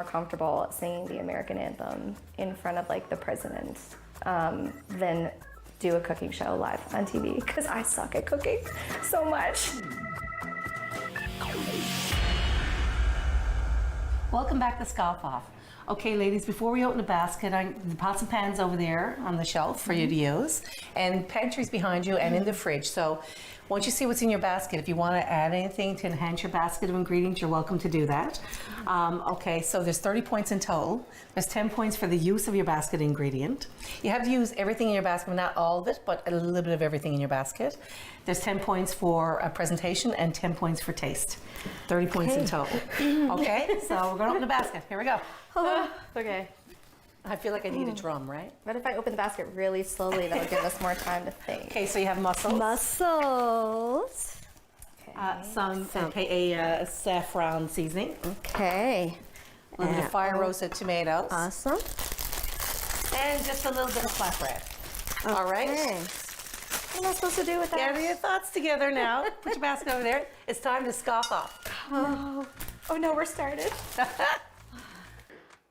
comfortable singing the American anthem in front of like the president than do a cooking show live on TV because I suck at cooking so much. Welcome back to Scoff Off. Okay, ladies, before we open the basket, the pots and pans over there on the shelf for you to use, and pantries behind you and in the fridge. So once you see what's in your basket, if you want to add anything to enhance your basket of ingredients, you're welcome to do that. Okay, so there's 30 points in total. There's 10 points for the use of your basket ingredient. You have to use everything in your basket, not all of it, but a little bit of everything in your basket. There's 10 points for a presentation and 10 points for taste. 30 points in total. Okay, so we're going to open the basket. Here we go. Okay. I feel like I need a drum, right? What if I open the basket really slowly? That'll give us more time to think. Okay, so you have mussels. Mussels. Okay. A saffron seasoning. Okay. A little bit of fire roasted tomatoes. Awesome. And just a little bit of flatbread. Okay. All right. What am I supposed to do with that? Gather your thoughts together now. Put your basket over there. It's time to scoff off. Oh no, we're started.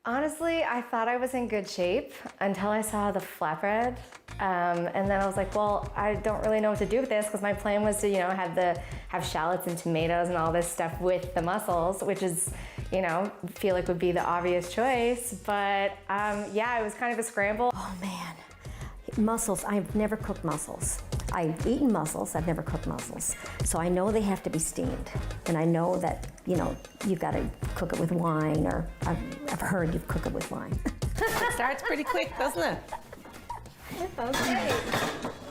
Honestly, I thought I was in good shape until I saw the flatbread. And then I was like, well, I don't really know what to do with this because my plan was to, you know, have shallots and tomatoes and all this stuff with the mussels, which is, you know, feel like would be the obvious choice. But yeah, it was kind of a scramble. Oh man, mussels, I've never cooked mussels. I've eaten mussels, I've never cooked mussels. So I know they have to be steamed. And I know that, you know, you've got to cook it with wine, or I've heard you cook it with wine. It starts pretty quick, doesn't it? Okay.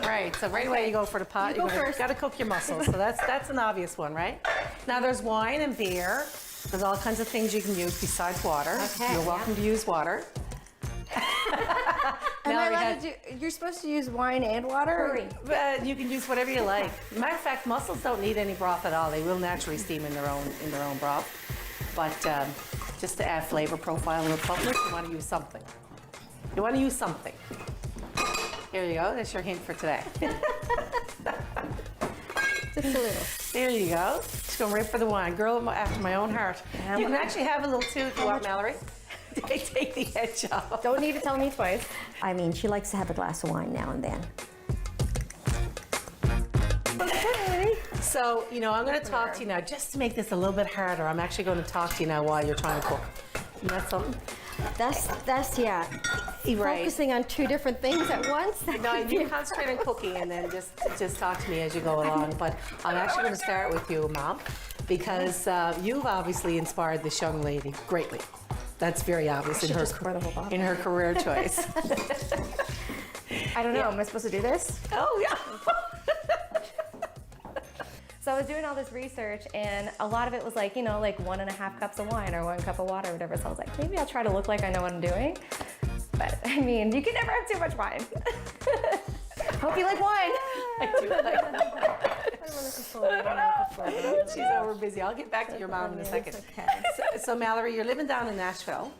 All right, so right away you go for the pot. You go first. Got to cook your mussels, so that's an obvious one, right? Now there's wine and beer. There's all kinds of things you can use besides water. Okay, You're welcome to use water. You're supposed to use wine and water? You can use whatever you like. Matter of fact, mussels don't need any broth at all. They will naturally steam in their own broth. But just to add flavor profile and republic, you want to use something. You want to use something. Here you go. That's your hint for today. Just a little. There you go. Just going right for the wine. Girl after my own heart. You can actually have a little too if you want, Mallory. Take the edge off. Don't need to tell me twice. I mean, she likes to have a glass of wine now and then. Okay. So, you know, I'm going to talk to you now, just to make this a little bit harder. I'm actually going to talk to you now while you're trying to cook. Isn't that something? That's yeah. Right. Focusing on two different things at once. No, you concentrate on cooking and then just talk to me as you go along. But I'm actually going to start with you, Mom, because you've obviously inspired this young lady greatly. That's very obvious in her career choice. I don't know. Am I supposed to do this? Oh, yeah. So I was doing all this research, and a lot of it was like, you know, like 1.5 cups of wine or 1 cup of water or whatever. So I was like, maybe I'll try to look like I know what I'm doing. But I mean, you can never have too much wine. Hope you like wine. I do like that. She's over busy. I'll get back to your mom in a second. Okay. So Mallory, you're living down in Nashville.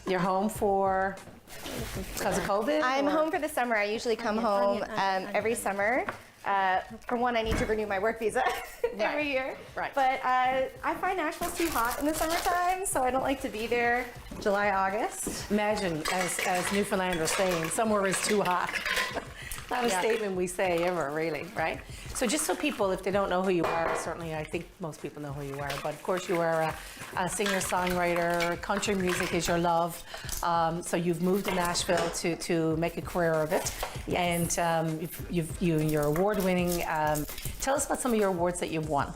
You're home for, because of COVID? I'm home for the summer. I usually come home every summer. For one, I need to renew my work visa every year. Right. But I find Nashville's too hot in the summertime, so I don't like to be there July, August. Imagine, as Newfoundlanders saying, somewhere is too hot. Not a statement we say ever, really, right? So just so people, if they don't know who you are, certainly I think most people know who you are, but of course you are a singer-songwriter, country music is your love, so you've moved to Nashville to make a career of it, yes. And you're award-winning. Tell us about some of your awards that you've won.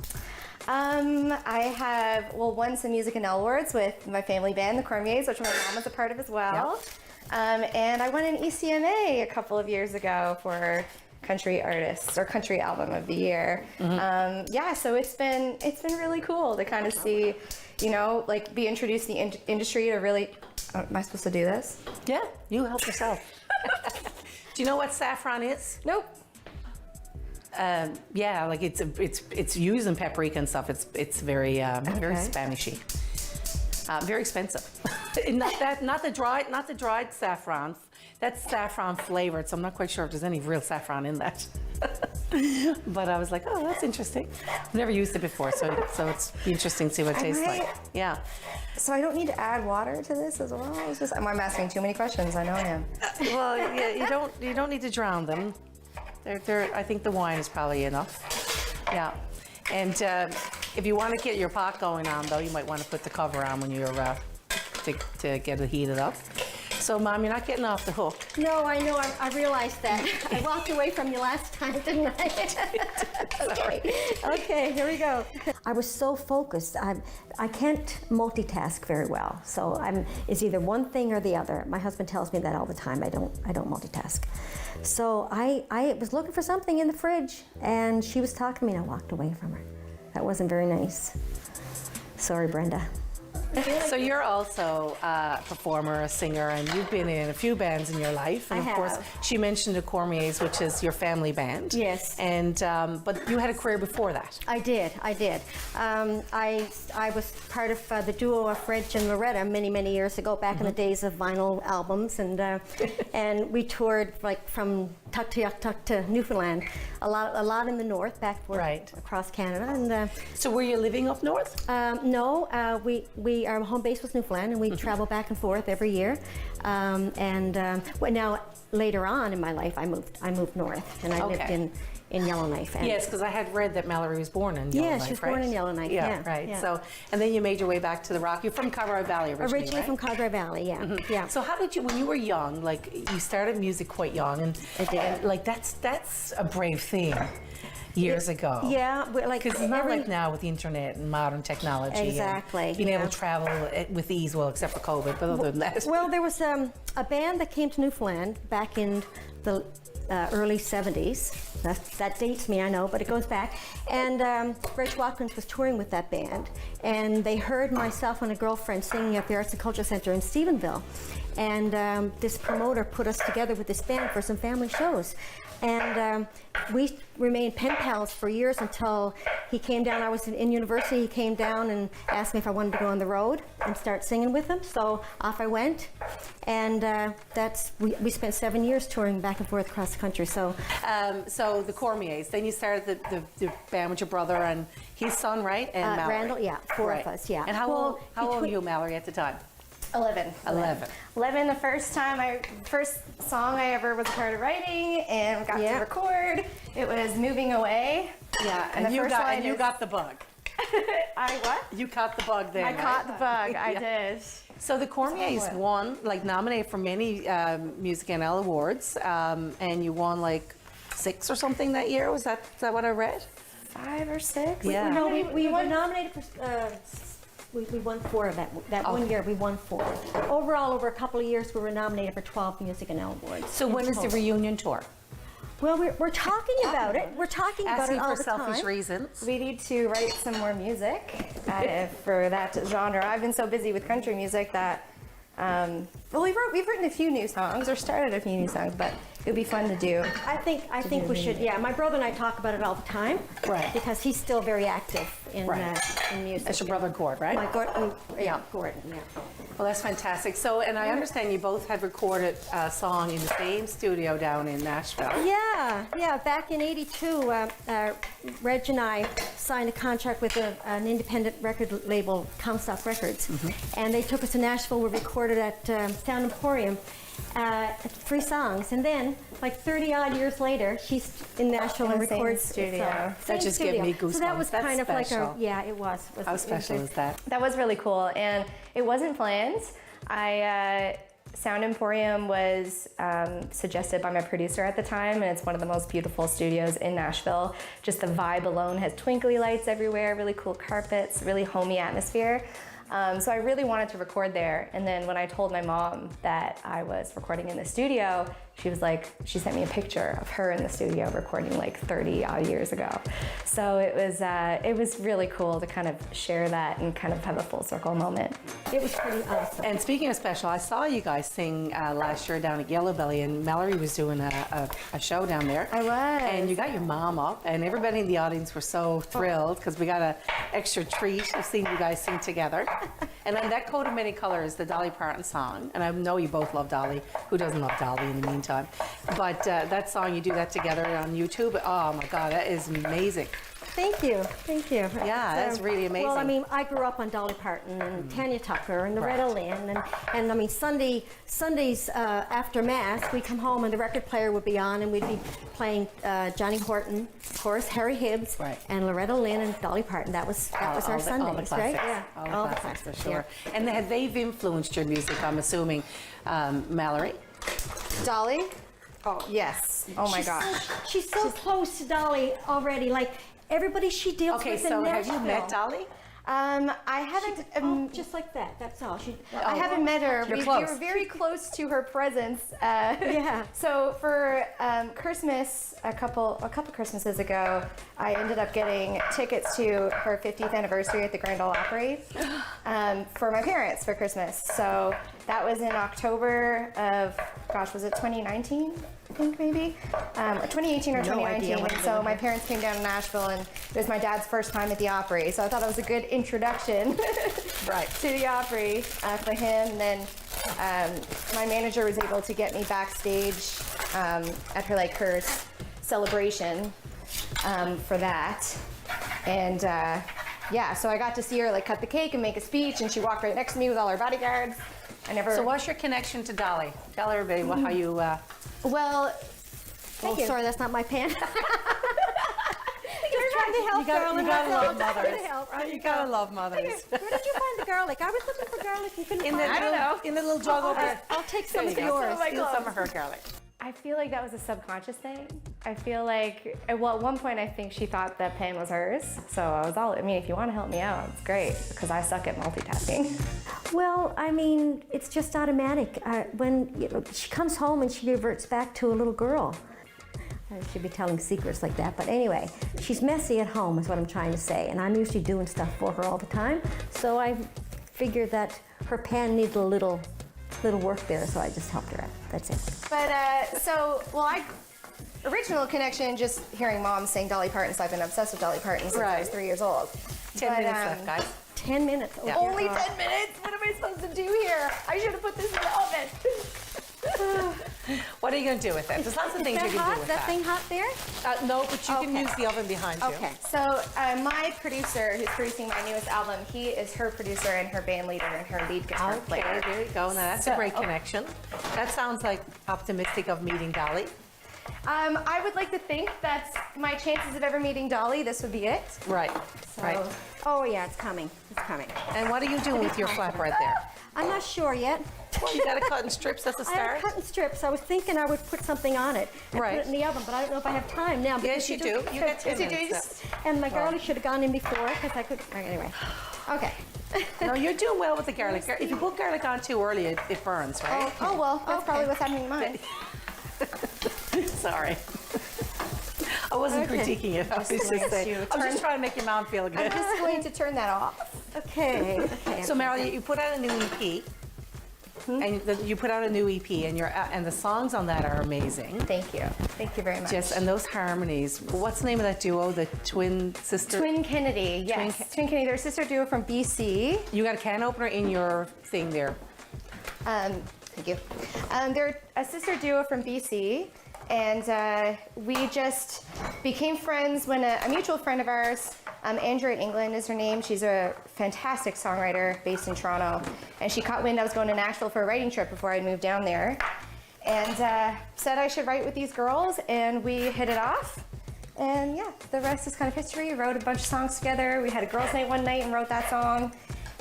I have, won some Music and awards with my family band, the Cormiers, which my mom was a part of as well. Yep. And I won an ECMA a couple of years ago for country artist or country album of the year. Mm-hmm. So it's been really cool to kind of see, you know, like be introduced to the industry to really. Am I supposed to do this? Yeah, you help yourself. Do you know what saffron is? Nope. Yeah, like it's used in paprika and stuff. It's very very Spanishy. Very expensive. not the dried saffron. That's saffron flavored, so I'm not quite sure if there's any real saffron in that. But I was like, oh, that's interesting. I've never used it before, so it's be interesting to see what it tastes like. Yeah. So I don't need to add water to this as well? It's just, I'm asking too many questions. I know I am. Well, yeah, you don't need to drown them. I think the wine is probably enough. Yeah. And if you want to get your pot going on, though, you might want to put the cover on when you're to get it heated up. So, Mom, you're not getting off the hook. No, I know. I realized that. I walked away from you last time, didn't I? Okay, here we go. I was so focused. I can't multitask very well. So it's either one thing or the other. My husband tells me that all the time. I don't multitask. So I was looking for something in the fridge, and she was talking to me, and I walked away from her. That wasn't very nice. Sorry, Brenda. So you're also a performer, a singer, and you've been in a few bands in your life. And I of course, have. she mentioned the Cormiers, which is your family band. Yes. And but you had a career before that. I did. I was part of the duo of Reg and Loretta many years ago, back in the days of vinyl albums, and we toured like from Tuktoyaktuk to Newfoundland, a lot in the north, back across Canada. And so were you living up north? no, our home base was Newfoundland, and we travel back and forth every year. Well, now later on in my life, I moved north, and I lived in Yellowknife. And Yes, because I had read that Mallory was born in Yellowknife. Yeah, she was born in Yellowknife. Yeah, right. yeah. So, and then you made your way back to the Rock. You're from Colorado Valley originally, right? from Colorado Valley. Yeah, yeah. So how did you, when you were young, like you started music quite young, and I did. and, like that's a brave thing. Years ago. Yeah, like Because it's not like now with the internet and modern technology. Exactly, And being able yeah. to travel with ease, well, except for COVID, but other than that. Well, there was a band that came to Newfoundland back in the early 70s. That dates me, I know, but it goes back. And Reg Watkins was touring with that band, and they heard myself and a girlfriend singing at the Arts and Culture Center in Stephenville. And this promoter put us together with this band for some family shows. And we remained pen pals for years until he came down. I was in university. He came down and asked me if I wanted to go on the road and start singing with him. So off I went. And we spent 7 years touring back and forth across the country. So so the Cormiers, then you started the band with your brother and his son, right? And Mallory. Randall, yeah, four of us, yeah. And how old were you, Mallory, at the time? 11. 11, the first song I ever was a part of writing and got to record. It was Moving Away. Yeah, and you got the bug. I what? You caught the bug there. I caught the bug. I did. So the Cormiers won, like nominated for many Music NL awards, and you won like 6 or something that year. Is that what I read? 5 or 6? Yeah. No, we were nominated for. We won 4 of that 1 year. We won 4. Overall, over a couple of years, we were nominated for 12 Music NL awards. So when is the reunion tour? Well, we're talking about it. We're talking about it Asking all for the time. selfish reasons. We need to write some more music for that genre. I've been so busy with country music that, well, we've written a few new songs or started a few new songs, but it would be fun to do. I think we should. Yeah, my brother and I talk about it all the time. Right. Because he's still very active in music. That's your brother Gord, right? Gordon. Yeah. Well, that's fantastic. So, and I understand you both had recorded a song in the same studio down in Nashville. Yeah. Back in '82, Reg and I signed a contract with an independent record label, Comstock Records, and they took us to Nashville. We recorded at Sound Emporium. 3 songs, and then like 30 odd years later, she's in Nashville and records studio. That just gave me goosebumps. So that was That's kind of special. like it was. How special is that? That was really cool, and it wasn't planned. Sound Emporium was suggested by my producer at the time, and it's one of the most beautiful studios in Nashville. Just the vibe alone has twinkly lights everywhere, really cool carpets, really homey atmosphere. So I really wanted to record there, and then when I told my mom that I was recording in the studio, she sent me a picture of her in the studio recording like 30 odd years ago. So it was really cool to kind of share that and kind of have a full circle moment. It was pretty awesome. And speaking of special, I saw you guys sing last year down at Yellow Belly, and Mallory was doing a show down there. I was. And you got your mom up, and everybody in the audience were so thrilled because we got an extra treat of seeing you guys sing together. And then that coat of many colors, the Dolly Parton song, and I know you both love Dolly. Who doesn't love Dolly in the meantime? But that song, you do that together on YouTube. Oh my God, that is amazing. Thank you, thank you. Yeah, that's really amazing. Well, I mean, I grew up on Dolly Parton and Tanya Tucker and Loretta Lynn, and I mean, Sundays after Mass, we'd come home and the record player would be on, and we'd be playing Johnny Horton, of course, Harry Hibbs, and Loretta Lynn and Dolly Parton. That was our Sundays, right? Yeah, all the classics for sure. Yeah. And they've influenced your music, I'm assuming, Mallory. Dolly? Oh, yes. Oh my gosh. She's so close to Dolly already. Like everybody she deals with in have you met Dolly? I haven't. Just like that. That's all. I haven't met her. You're We close. were very close to her presence. Yeah. So for Christmas, a couple Christmases ago, I ended up getting tickets to her 50th anniversary at the Grand Ole Opry for my parents for Christmas. So that was in October of, gosh, was it 2019? I think maybe 2018 or 2019. And so my parents came down to Nashville, and it was my dad's first time at the Opry. So I thought it was a good introduction to the Opry for him. And then my manager was able to get me backstage at her celebration for that. And yeah, so I got to see her like cut the cake and make a speech, and she walked right next to me with all her bodyguards. So what's your connection to Dolly? Tell everybody how you... Well, sorry, that's not my pen. You're trying to help, you gotta love mothers. Right? You gotta love mothers. Where did you find the garlic? I was looking for garlic. You couldn't find it. I don't know. In the little jug over there. I'll take some of There you yours. go. Steal some of her garlic. I feel like that was a subconscious thing. I feel like, well, at one point I think she thought that pen was hers. So I was all, I mean, if you want to help me out, it's great, because I suck at multitasking. Well, I mean, it's just automatic. When she comes home and she reverts back to a little girl. I should be telling secrets like that, but anyway, she's messy at home is what I'm trying to say, and I'm usually doing stuff for her all the time. So I figured that her pen needed a little work there, so I just helped her out. That's it. But original connection, just hearing mom sing Dolly Parton, so I've been obsessed with Dolly Parton since I was 3 years old. 10 minutes left, guys. 10 minutes. Yeah. Only 10 minutes? What am I supposed to do here? I should have put this in the oven. What are you going to do with it? There's lots of things you can do with that that. thing hot there? No, but you can use the oven behind you. Okay. So my producer, who's producing my newest album, he is her producer and her band leader and her lead guitar player. Okay, there you go. Now that's a great connection. That sounds like optimistic of meeting Dolly. I would like to think that my chances of ever meeting Dolly, this would be it. Right, right. Oh yeah, it's coming. It's coming. And what are you doing with your flatbread there? I'm not sure yet. Well, you got to cut in strips at the I start? have cut in strips. I was thinking I would put something on it and put it in the oven, but I don't know if I have time now. Yes, you do. You got 10 minutes left. And my garlic should have gone in before because I could. Anyway. Okay. No, you're doing well with the garlic. If you put garlic on too early, it burns, right? Oh well, that's probably what's happening in mine. Sorry. I wasn't critiquing it. I was just trying to make your mom feel good. I'm just going to turn that off. Okay. So, Mallory, you put out a new EP. And you put out a new EP, and the songs on that are amazing. Thank you. Thank you very much. And those harmonies. What's the name of that duo? The twin sister? Twin Kennedy, yes. Twin Kennedy. They're a sister duo from BC. You got a can opener in your thing there. Thank you. They're a sister duo from BC, and we just became friends when a mutual friend of ours, Andrea England is her name. She's a fantastic songwriter based in Toronto, and she caught wind I was going to Nashville for a writing trip before I moved down there, and said I should write with these girls, and we hit it off. And yeah, the rest is kind of history. We wrote a bunch of songs together. We had a girls' night one night and wrote that song.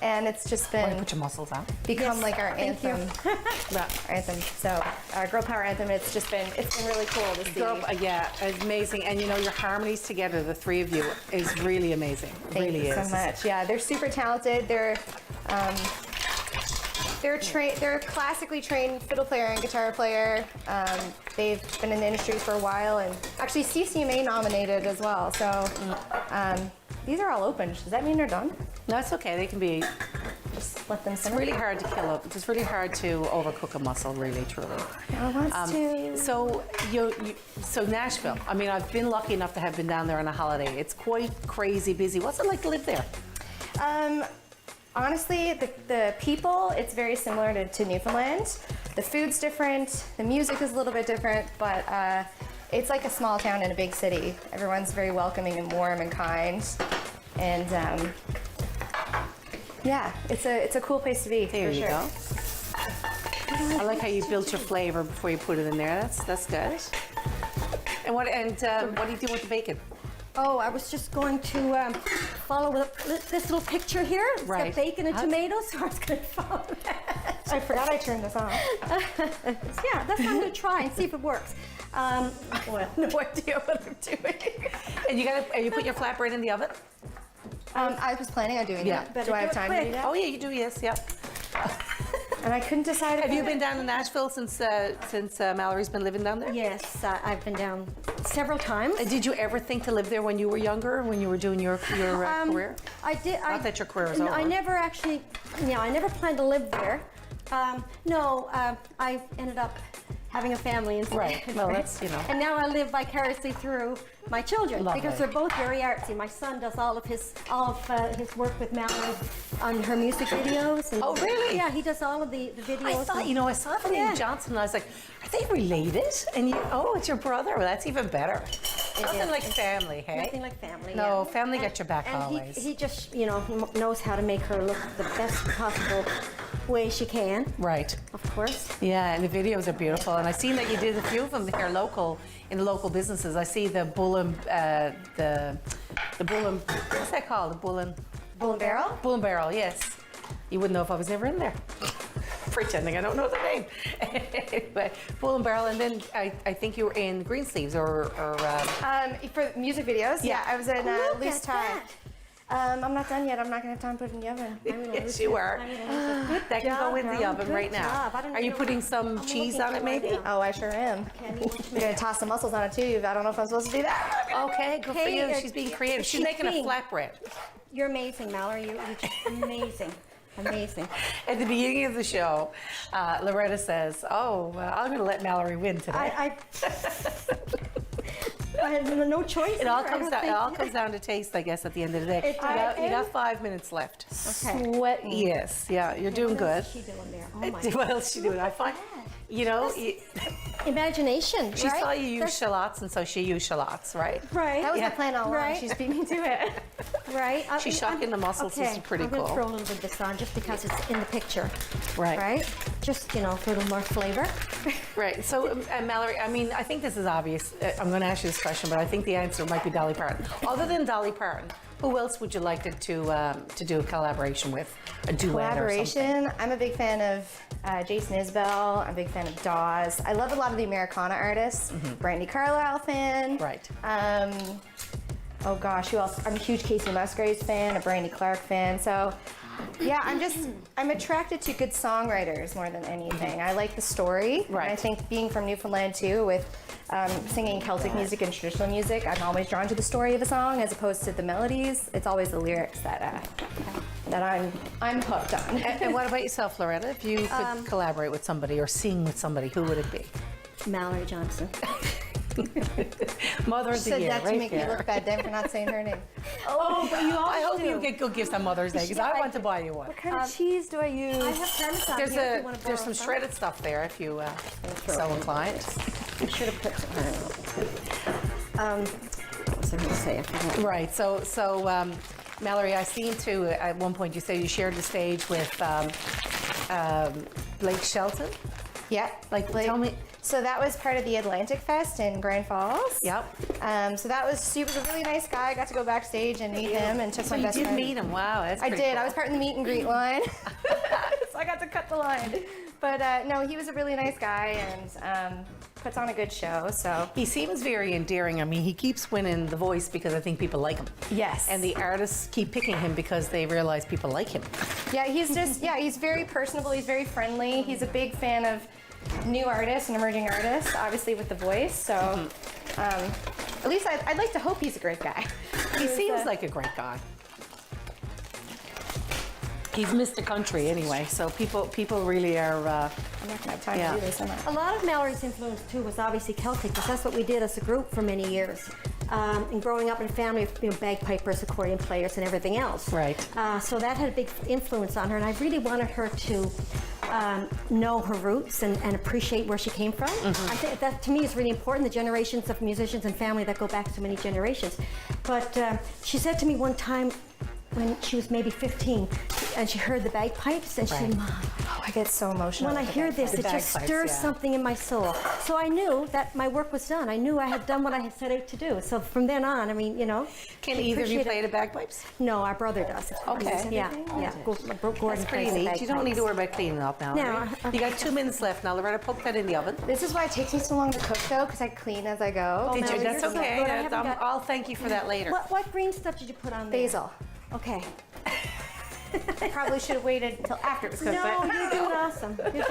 And it's just been Put your muscles out. become like our anthem. Our anthem. So our girl power anthem. It's been really cool to see. Yeah, it's amazing. And you know, your harmonies together, the three of you, is really amazing. It Thank really you is. so much. Yeah, they're super talented. They're a classically trained fiddle player and guitar player. They've been in the industry for a while, and actually CCMA nominated as well. So these are all open. Does that mean they're done? No, it's okay. They can be. Just let them simmer. It's really hard to kill up. It's really hard to overcook a mussel, really, truly. I want to. So so Nashville. I mean, I've been lucky enough to have been down there on a holiday. It's quite crazy busy. What's it like to live there? honestly, the people, it's very similar to Newfoundland. The food's different, the music is a little bit different, but it's like a small town in a big city. Everyone's very welcoming and warm and kind. And yeah, it's a cool place to be. There for you sure. go. I like how you built your flavor before you put it in there. That's good. And what do you do with the bacon? Oh, I was just going to follow up this little picture here. It's Right. got bacon and tomatoes, so I was going to follow that. I forgot I turned this on. Yeah, that's what I'm going to try and see if it works. Well, no idea what I'm doing. And you put your flatbread in the oven? I was planning on doing Yeah. that. Do I have time to do that? Oh yeah, you do. Yes, yep. And I couldn't decide. Have you been down to Nashville since Mallory's been living down there? Yes, I've been down several times. Did you ever think to live there when you were younger, when you were doing your career? I did. Not that your career is over. I never actually. Yeah, I never planned to live there. I ended up having a family instead. Right. Well, that's, you know. And now I live vicariously through my children Lovely. because they're both very artsy. My son does all of his work with Mallory on her music videos. And Oh, really? Yeah, he does all of the videos. I thought, I saw Vinny Yeah. Johnson and I was like, are they related? And it's your brother? Well, that's even better. Nothing is. like family, hey? Nothing like family. No, yeah. family got your back and always. He just, knows how to make her look the best possible way she can, Right. of course. Yeah, and the videos are beautiful. And I've seen that you did a few of them here in the local businesses. I see the bull and, the bull and, what's that called? The bull and Barrel? Bull and Barrel, yes. You wouldn't know if I was never in there. Pretending I don't know the name. But Bull and Barrel, and then I think you were in Greensleeves or For music videos, yeah, I was in Look Loose at Tie. that. I'm not done yet. I'm not going to have time to put it in the oven. yes, you are. That can go in the oven Good right now. job. I don't Are you know. putting some cheese looking on it, for it maybe? now. Oh, I sure am. I'm going to toss some mussels on it too. I don't know if I'm supposed to do that. Okay, good for Okay, you. She's being creative. She's she's making a being- flatbread. You're amazing, Mallory. You're just amazing. Amazing. At the beginning of the show, Loretta says, "Oh, I'm going to let Mallory win today." I had no choice. It all there. I comes don't down. It all think- comes down to taste, I guess. At the end of the day, you got 5 minutes left. Okay. Sweating. Yes, yeah, you're doing good. What's she doing there? Oh my What else is she doing? I find, Imagination. she right? saw you use That's- shallots, and so she used shallots, right? Right. That was Yeah. the plan all along. Right. She's beat me to it. right. She's shocking the mussels. Okay. This is pretty I'm going cool. to throw a little bit of this on just because it's in the picture. Right. Right. Just for a little more flavor. Right. So, Mallory, I mean, I think this is obvious. I'm going to ask you this question, but I think the answer might be Dolly Parton. Other than Dolly Parton, who else would you like to do a collaboration with? A duet or something? Collaboration. I'm a big fan of Jason Isbell. I'm a big fan of Dawes. I love a lot of the Americana artists. Brandy Carlisle fan. Right. Oh gosh, who else? I'm a huge Casey Musgraves fan, a Brandy Clark fan. So, yeah, I'm attracted to good songwriters more than anything. I like the story. Right. And I think being from Newfoundland too, with singing Celtic music and traditional music, I'm always drawn to the story of a song as opposed to the melodies. It's always the lyrics that I'm hooked on. And what about yourself, Loretta? If you could collaborate with somebody or sing with somebody, who would it be? Mallory Johnson. Mother of the Said Year, that to right make me there. look bad then for not saying her name. Oh, but you I hope you get good gifts on Mother's Day, because I want to buy you one. What kind of cheese do I use? I have Parmesan There's here if you want to borrow some shredded stuff there if you throw so it in. inclined. I should have put some. I don't know. What was I going to say? I forgot. Right. So, Mallory, I seen too at one point you said you shared the stage with Blake Shelton. Yeah. Tell me. So that was part of the Atlantic Fest in Grand Falls. Yep. So that was, he was a really nice guy. I got to go backstage and meet him and took So my you best did friend. meet him. Wow, that's I pretty did. cool. I was part in the meet and greet line. So I got to cut the line. But no, he was a really nice guy and puts on a good show. So He seems very endearing. I mean, he keeps winning The Voice because I think people like him. yes. And the artists keep picking him because they realize people like him. Yeah, he's just, he's very personable. He's very friendly. He's a big fan of new artists and emerging artists, obviously with The Voice. So at least I'd like to hope he's a great guy. He seems like a great guy. He's Mr. Country anyway, so people really are. I'm not gonna have time Yeah. to do this. Am I? A lot of Mallory's influence too was obviously Celtic, because that's what we did as a group for many years. and growing up in a family of bagpipers, accordion players, and everything else. Right. So that had a big influence on her, and I really wanted her to know her roots and appreciate where she came from. I think that to me is really important, the generations of musicians and family that go back so many generations. But she said to me one time when she was maybe 15 and she heard the bagpipes and she said, Mom, I get so emotional. when I hear this, it just stirs something in my soul. So I knew that my work was done. I knew I had done what I had set out to do. So from then on, I mean, Can either of you play the bagpipes? No, our brother does. Okay. Yeah. Gordon That's pretty plays the neat. You don't need to worry about cleaning up now. No, Right? You got 2 minutes left now. Loretta, poke that in the oven. This is why it takes me so long to cook, though, because I clean as I go. Did you? Mallory, That's you're so okay. good. I haven't got- I'll thank you for that later. What green stuff did you put on there? Basil. Okay. I probably should have waited until after it was cooked. No, but you're doing awesome. You're doing,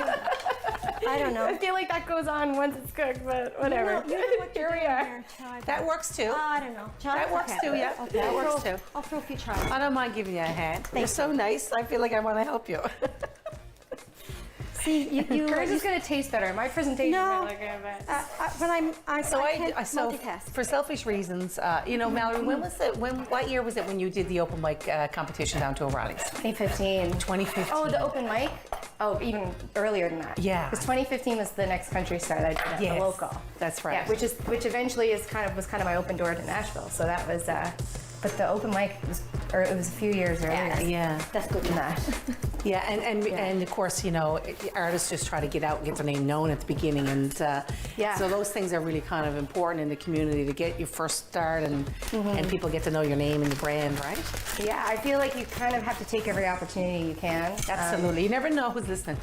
I don't know. I feel like that goes on once it's cooked, but whatever. You know what Here you're we doing are. there, chive. That works too. I don't know. That works too, yeah. Okay. That works too. I'll throw a few chives. I don't mind giving you a hand. You're so nice. I feel like I want to help you. See, you Hers is going to taste better. My presentation No. might look good, but... when I can't So multitask. for selfish reasons, Mallory, what year was it when you did the open mic competition down to O'Reilly's? 2015. 2015. Oh, the open mic? Oh, even earlier than that. Yeah. Because 2015 was the next country star that I did at Yes, the local. that's right. Yeah, which eventually was kind of my open door to Nashville. So that was, but the open mic it was a few years earlier. Yeah. That's good than that. Yeah, and of course, artists just try to get out and get their name known at the beginning, and so those things are really kind of important in the community to get your first start, and people get to know your name and your brand, right? Yeah, I feel like you kind of have to take every opportunity you can. Absolutely. You never know who's listening.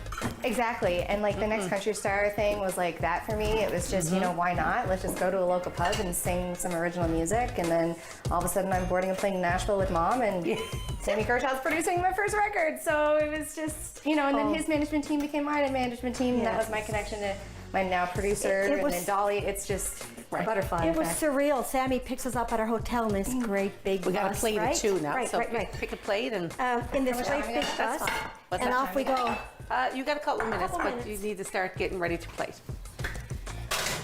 Exactly, and like the next country star thing was like that for me. It was just, why not? Let's just go to a local pub and sing some original music, and then all of a sudden I'm boarding a plane in Nashville with Mom, and Sammy Kershaw's producing my first record. So it was just, and then his management team became my management team. Yes. That was my connection to my now producer, It and was- then Dolly. It's just a butterfly It was effect. surreal. Sammy picks us up at our hotel in this great big We got bus, a plate right? or two now, Right, so right. pick a plate and In this much great time big we have? bus, That's fine. What's and that off we go. you got a couple of minutes, Couple but minutes. you need to start getting ready to plate.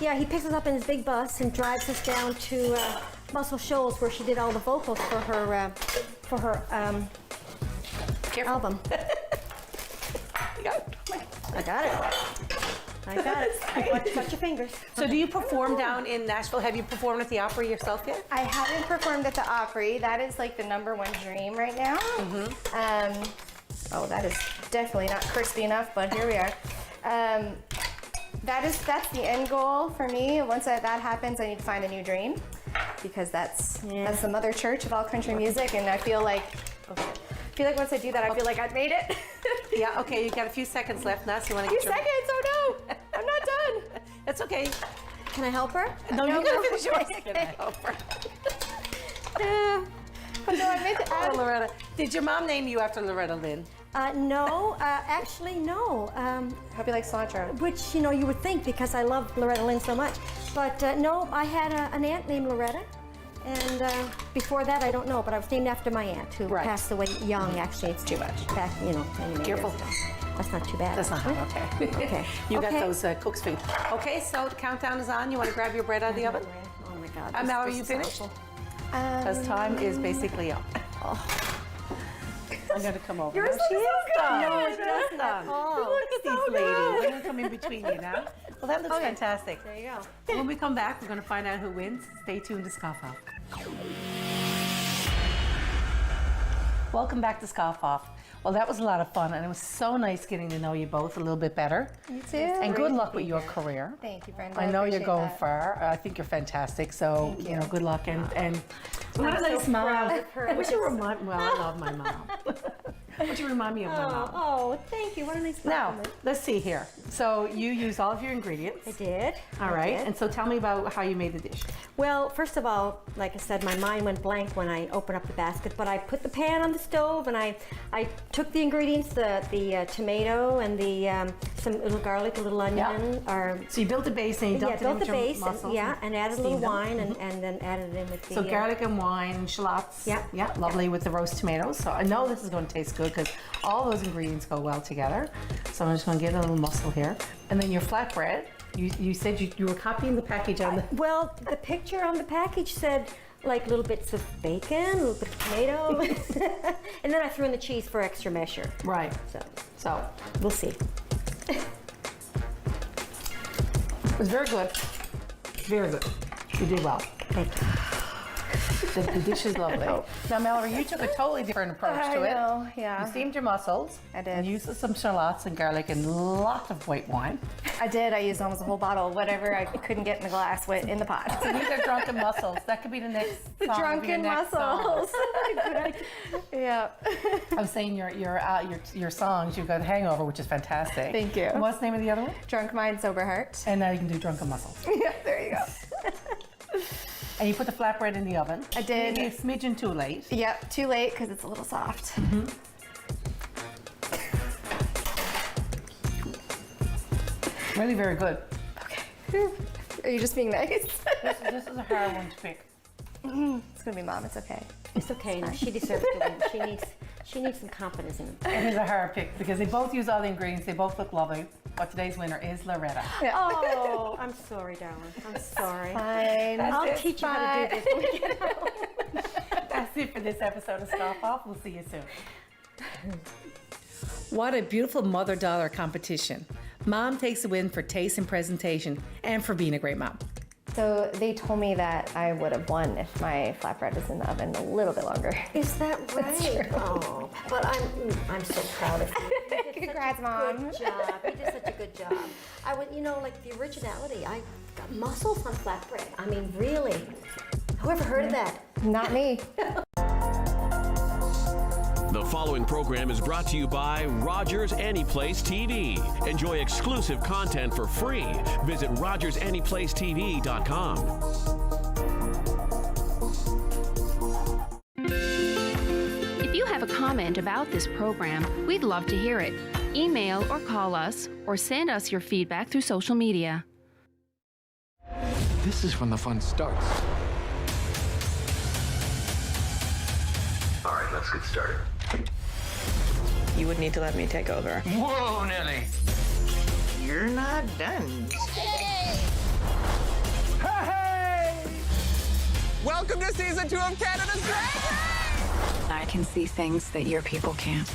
Yeah, he picks us up in his big bus and drives us down to Muscle Shoals, where she did all the vocals for her Careful. album. You got it. I got it. I got it. Touch your fingers. So do you perform down in Nashville? Have you performed at the Opry yourself yet? I haven't performed at the Opry. That is like the #1 dream right now. That is definitely not crispy enough, but here we are. That's the end goal for me. Once that happens, I need to find a new dream, because that's the mother church of all country music, and I feel like once I do that, I feel like I've made it. Yeah, okay, you've got a few seconds left now, so you want to Few get seconds. Oh no, I'm not done. It's okay. Can I help her? No, you gotta finish yours. Okay. Oh no, I meant to add. Oh, Loretta. Did your mom name you after Loretta Lynn? No, actually, no. Hope you like cilantro. Which, you would think, because I love Loretta Lynn so much. But no, I had an aunt named Loretta. And before that, I don't know, but I was named after my aunt, who Right. passed away young, actually. It's too much. Back, many, many Careful. years ago. That's not too bad. That's not okay. Okay. You got Okay. those cook's feet. Okay, so the countdown is on. You want to grab your bread out of the oven? Oh my God. Mallory, this you is finished? awful. Because time is basically up. I'm going to come over. Yours No, she looks is so done. good. No, it doesn't at all. Look at these ladies. I'm going to come in between you now. Well, that looks fantastic. There you go. When we come back, we're going to find out who wins. Stay tuned to Scoff Off. Welcome back to Scoff Off. Well, that was a lot of fun, and it was so nice getting to know you both a little bit better. You too. And good luck with your career. Thank you, Brenda. I know you're appreciate going that. far. I think you're fantastic. So, Thank you. Good luck. And what a nice mom. I wish you remind. Well, I love my mom. Would you remind me of my mom? Oh, thank you. What a nice Now, compliment. let's see here. So you use all of your ingredients. I did. All I right. did. And so tell me about how you made the dish. Well, first of all, like I said, my mind went blank when I opened up the basket, but I put the pan on the stove and I took the ingredients, the tomato and the some little garlic, a little onion, or So you built a base and you dumped it in built with the your base, mussels and added a little steamed them. wine and then added it in with the So garlic and wine, shallots. Yeah. Yeah, lovely with the roast tomatoes. So I know this is going to taste good because all those ingredients go well together. So I'm just going to get a little mussel here. And then your flatbread, you said you were copying the package on the... Well, the picture on the package said like little bits of bacon, a little bit of tomato, and then I threw in the cheese for extra measure. Right. So We'll see. it was very good. Very good. You did well. Thank you. The dish is lovely. Now, Mallory, you took a totally different approach to it. I know, yeah. You steamed your mussels. I did. And used some shallots and garlic and lots of white wine. I did. I used almost a whole bottle of whatever I couldn't get in the glass went in the pot. So these are drunken mussels. That could be the next The song. drunken mussels. Yeah. I was saying your songs. You've got Hangover, which is fantastic. Thank you. And what's the name of the other one? Drunk mind, sober heart. And now you can do drunken mussels. Yeah, there you go. And you put the flatbread in the oven. I did. Maybe a smidgen too late. Yep, too late because it's a little soft. Really very good. Okay. Are you just being nice? This is a hard one to pick. It's gonna be Mom. It's okay. It's okay. Now she deserves to win. She needs some confidence in her. It is a hard pick because they both use all the ingredients. They both look lovely. But today's winner is Loretta. Yeah. Oh, I'm sorry, darling. I'm sorry. Fine. I'll teach you how to do this when we get home. That's it for this episode of Scoff Off. We'll see you soon. What a beautiful mother-daughter competition. Mom takes the win for taste and presentation and for being a great mom. So they told me that I would have won if my flatbread was in the oven a little bit longer. Is that right? That's true. Oh, but I'm so proud of you. You did Congrats, such a Mom. Good job. You did such a good job. I would, like the originality. I got mussels on flatbread. I mean, really. Whoever heard of that? Not me. The following program is brought to you by Rogers Anyplace TV. Enjoy exclusive content for free. Visit RogersAnyplaceTV.com. If you have a comment about this program, we'd love to hear it. Email or call us, or send us your feedback through social media. This is when the fun starts. All right, let's get started. You would need to let me take over. Whoa, Nelly. You're not done. Hey! Welcome to season 2 of Canada's Drag Race! I can see things that your people can't.